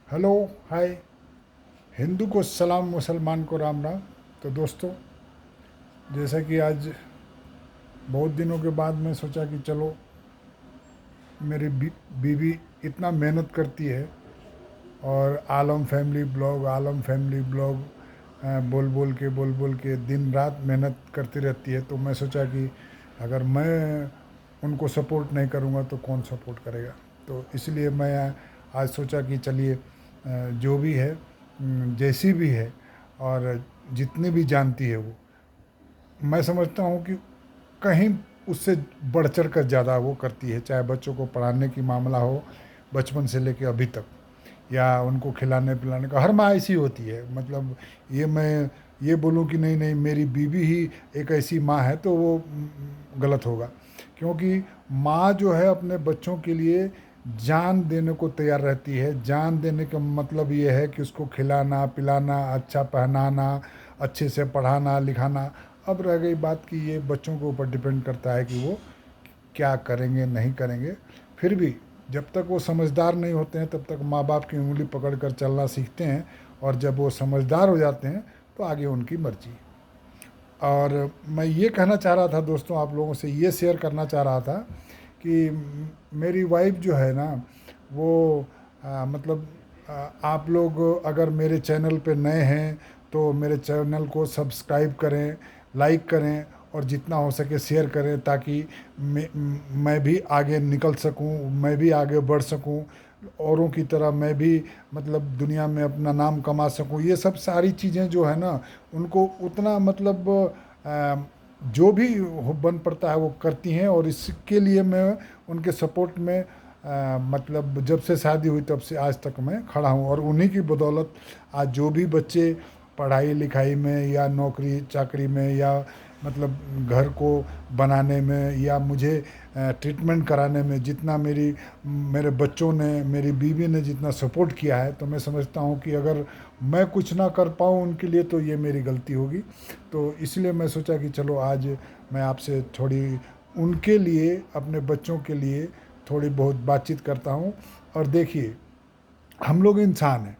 Hello, हाय। हिंदू को सलाम, मुसलमान को राम राम। तो दोस्तों, जैसा कि आज बहुत दिनों के बाद मैं सोचा कि चलो, मेरी बीवी इतना मेहनत करती है और आलम फैमिली ब्लॉग बोल बोल के दिन रात मेहनत करती रहती है। तो मैं सोचा कि अगर मैं उनको सपोर्ट नहीं करूँगा तो कौन सपोर्ट करेगा। तो इसलिए मैं आज सोचा कि चलिए, जो भी है, जैसी भी है और जितनी भी जानती है वो, मैं समझता हूँ कि कहीं उससे बढ़ चढ़ कर ज़्यादा वो करती है। चाहे बच्चों को पढ़ाने की मामला हो, बचपन से लेके अभी तक, या उनको खिलाने पिलाने का, हर माँ ऐसी होती है। मतलब ये मैं ये बोलूँ कि नहीं नहीं मेरी बीवी ही एक ऐसी माँ है तो वो गलत होगा। क्योंकि माँ जो है अपने बच्चों के लिए जान देने को तैयार रहती है। जान देने का मतलब ये है कि उसको खिलाना पिलाना, अच्छा पहनाना, अच्छे से पढ़ाना लिखाना। अब रह गई बात कि ये बच्चों के ऊपर डिपेंड करता है कि वो क्या करेंगे नहीं करेंगे। फिर भी जब तक वो समझदार नहीं होते हैं तब तक माँ बाप की उंगली पकड़ कर चलना सीखते हैं, और जब वो समझदार हो जाते हैं तो आगे उनकी मर्जी। और मैं ये कहना चाह रहा था दोस्तों, आप लोगों से ये शेयर करना चाह रहा था कि मेरी वाइफ जो है ना, वो मतलब आप लोग अगर मेरे चैनल पे नए हैं तो मेरे चैनल को सब्सक्राइब करें, लाइक करें और जितना हो सके शेयर करें, ताकि मैं भी आगे निकल सकूं, मैं भी आगे बढ़ सकूं, औरों की तरह मैं भी मतलब दुनिया में अपना नाम कमा सकूं। ये सब सारी चीज़ें जो है ना, उनको उतना मतलब अ, जो भी बन पड़ता है वो करती हैं। और इसके लिए मैं उनके सपोर्ट में मतलब जब से शादी हुई तब से आज तक मैं खड़ा हूँ। और उन्हीं की बदौलत आज जो भी बच्चे पढ़ाई लिखाई में या नौकरी चाकरी में या मतलब घर को बनाने में या मुझे ट्रीटमेंट कराने में जितना मेरे बच्चों ने, मेरी बीवी ने जितना सपोर्ट किया है, तो मैं समझता हूँ कि अगर मैं कुछ ना कर पाऊँ उनके लिए तो ये मेरी गलती होगी। तो इसलिए मैं सोचा कि चलो आज मैं आपसे थोड़ी उनके लिए, अपने बच्चों के लिए थोड़ी बहुत बातचीत करता हूँ। और देखिए, हम लोग इंसान हैं,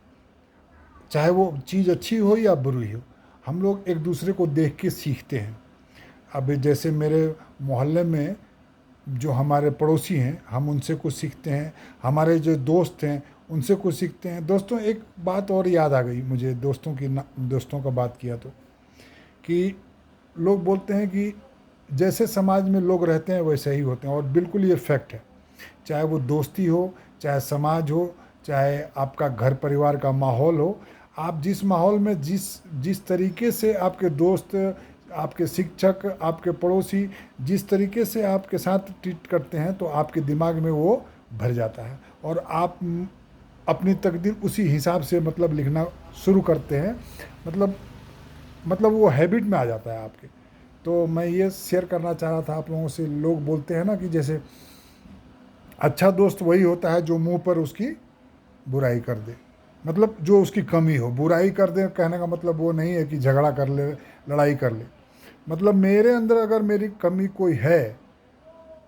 चाहे वो चीज़ अच्छी हो या बुरी हो, हम लोग एक दूसरे को देख के सीखते हैं। अब जैसे मेरे मोहल्ले में जो हमारे पड़ोसी हैं, हम उनसे कुछ सीखते हैं। हमारे जो दोस्त हैं उनसे कुछ सीखते हैं। दोस्तों, एक बात और याद आ गई मुझे, दोस्तों का बात किया तो, कि लोग बोलते हैं कि जैसे समाज में लोग रहते हैं वैसे ही होते हैं, और बिल्कुल ये फैक्ट है। चाहे वो दोस्ती हो, चाहे समाज हो, चाहे आपका घर परिवार का माहौल हो, आप जिस माहौल में जिस जिस तरीके से आपके दोस्त, आपके शिक्षक, आपके पड़ोसी जिस तरीके से आपके साथ ट्रीट करते हैं तो आपके दिमाग में वो भर जाता है, और आप अपनी तकदीर उसी हिसाब से मतलब लिखना शुरू करते हैं। मतलब वो हैबिट में आ जाता है आपके। तो मैं ये शेयर करना चाह रहा था आप लोगों से। लोग बोलते हैं ना कि जैसे अच्छा दोस्त वही होता है जो मुंह पर उसकी बुराई कर दे, मतलब जो उसकी कमी हो। बुराई कर दे कहने का मतलब वो नहीं है कि झगड़ा कर ले, लड़ाई कर ले। मतलब मेरे अंदर अगर मेरी कमी कोई है,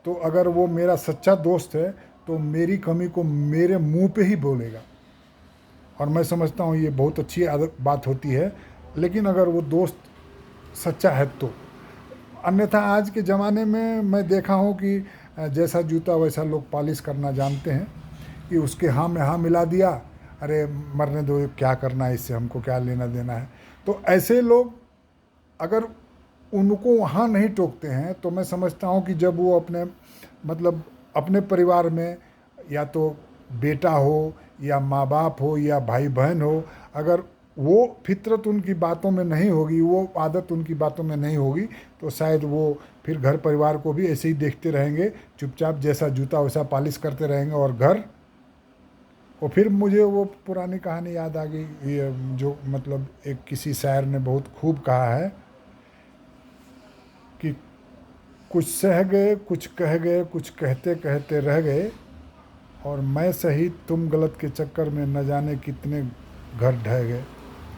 तो अगर वो मेरा सच्चा दोस्त है तो मेरी कमी को मेरे मुंह पे ही बोलेगा। और मैं समझता हूँ ये बहुत अच्छी आदत बात होती है। लेकिन अगर वो दोस्त सच्चा है तो। अन्यथा आज के ज़माने में मैं देखा हूँ कि जैसा जूता वैसा लोग पॉलिश करना जानते हैं, कि उसके हाँ में हाँ मिला दिया, अरे मरने दो, क्या करना है इससे, हमको क्या लेना देना है। तो ऐसे लोग अगर उनको वहाँ नहीं टोकते हैं तो मैं समझता हूँ कि जब वो अपने मतलब अपने परिवार में, या तो बेटा हो या माँ बाप हो या भाई बहन हो, अगर वो फितरत उनकी बातों में नहीं होगी, वो आदत उनकी बातों में नहीं होगी, तो शायद वो फिर घर परिवार को भी ऐसे ही देखते रहेंगे, चुपचाप जैसा जूता वैसा पॉलिश करते रहेंगे। और घर और फिर मुझे वो पुरानी कहानी याद आ गई, ये जो मतलब एक किसी शायर ने बहुत खूब कहा है कि कुछ सह गए, कुछ कह गए, कुछ कहते कहते रह गए, और मैं सही तुम गलत के चक्कर में न जाने कितने घर ढह गए।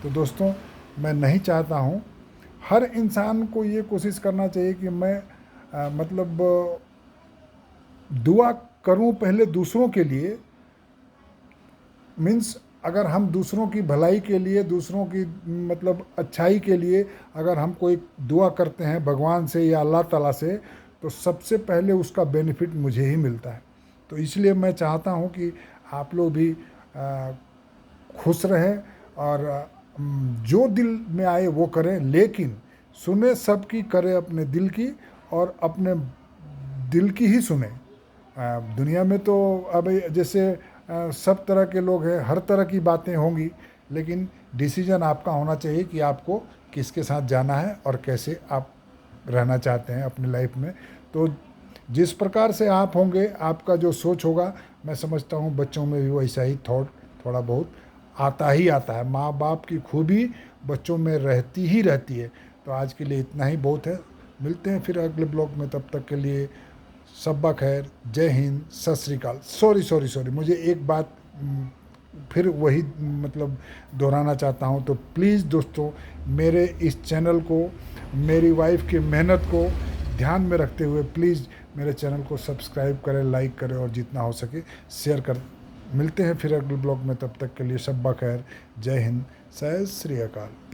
तो दोस्तों, मैं नहीं चाहता हूँ, हर इंसान को ये कोशिश करना चाहिए कि मैं मतलब दुआ करूँ पहले दूसरों के लिए। मीन्स अगर हम दूसरों की भलाई के लिए, दूसरों की मतलब अच्छाई के लिए अगर हम कोई दुआ करते हैं भगवान से या अल्लाह ताला से, तो सबसे पहले उसका बेनिफिट मुझे ही मिलता है। तो इसलिए मैं चाहता हूँ कि आप लोग भी खुश रहें और जो दिल में आए वो करें, लेकिन सुने सबकी, करें अपने दिल की और अपने दिल की ही सुने। दुनिया में तो अब जैसे सब तरह के लोग हैं, हर तरह की बातें होंगी, लेकिन डिसीजन आपका होना चाहिए कि आपको किसके साथ जाना है और कैसे आप रहना चाहते हैं अपनी लाइफ में। तो जिस प्रकार से आप होंगे, आपका जो सोच होगा, मैं समझता हूँ बच्चों में भी वैसा ही थॉट थोड़ा बहुत आता ही आता है। माँ बाप की खूबी बच्चों में रहती ही रहती है। तो आज के लिए इतना ही बहुत है। मिलते हैं फिर अगले ब्लॉग में, तब तक के लिए शब्बा खैर, जय हिंद, सत श्री अकाल। सॉरी, मुझे एक बात फिर वही मतलब दोहराना चाहता हूँ। तो प्लीज़ दोस्तों, मेरे इस चैनल को, मेरी वाइफ की मेहनत को ध्यान में रखते हुए प्लीज़ मेरे चैनल को सब्सक्राइब करें, लाइक करें और जितना हो सके शेयर कर। मिलते हैं फिर अगले ब्लॉग में, तब तक के लिए शब्बा खैर, जय हिंद, सत श्री अकाल।